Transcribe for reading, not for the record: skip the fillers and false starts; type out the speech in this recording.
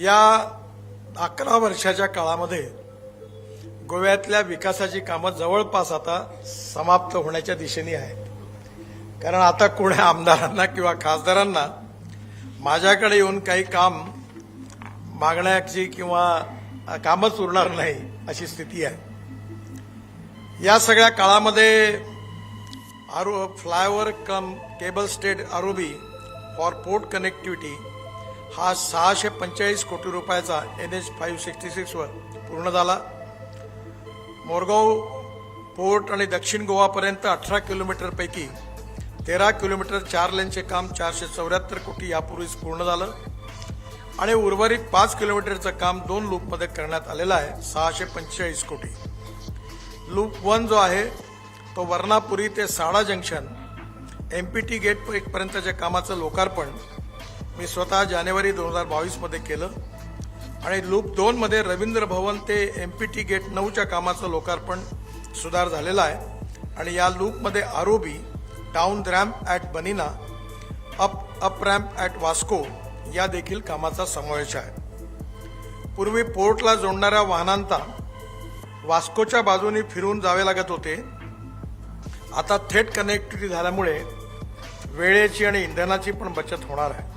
या 11 वर्षाच्या काळामध्ये गोव्यातल्या विकासाची कामं जवळपास आता समाप्त होण्याच्या दिशेने आहेत. कारण आता कोण्या आमदारांना किंवा खासदारांना माझ्याकडे येऊन काही काम मागण्याची किंवा कामच उरणार नाही अशी स्थिती आहे. या सगळ्या काळामध्ये flyover come cable stayed ROB for port connectivity हा 645 कोटी रुपयाचा NH 566 वर पूर्ण झाला. मोरगाव पोर्ट आणि दक्षिण गोवापर्यंत 18 किलोमीटरपैकी 13 किलोमीटर 4 लेनचे काम 474 कोटी यापूर्वीच पूर्ण झालं आणि उर्वरित 5 किलोमीटरचं काम 2 लूपमध्ये करण्यात आलेलं आहे 645 कोटी. लूप 1 जो आहे तो वर्णापुरी ते साडा जंक्शन MPT गेट पर्यंतच्या कामाचं लोकार्पण मी स्वतः जानेवारी 2022 मध्ये केलं आणि लूप 2 मध्ये रवींद्र भवन ते MPT गेट 9च्या कामाचं लोकार्पण सुधार झालेलं आहे आणि या लूपमध्ये आरोबी डाऊन रॅम्प ॲट बनिना अप रॅम्प ॲट वास्को या देखील कामाचा समावेश आहे. पूर्वी पोर्टला जोडणाऱ्या वाहनांना वास्कोच्या बाजूने फिरून जावे लागत होते. आता थेट कनेक्टिव्हिटी झाल्यामुळे वेळेची आणि इंधनाची पण बचत होणार आहे.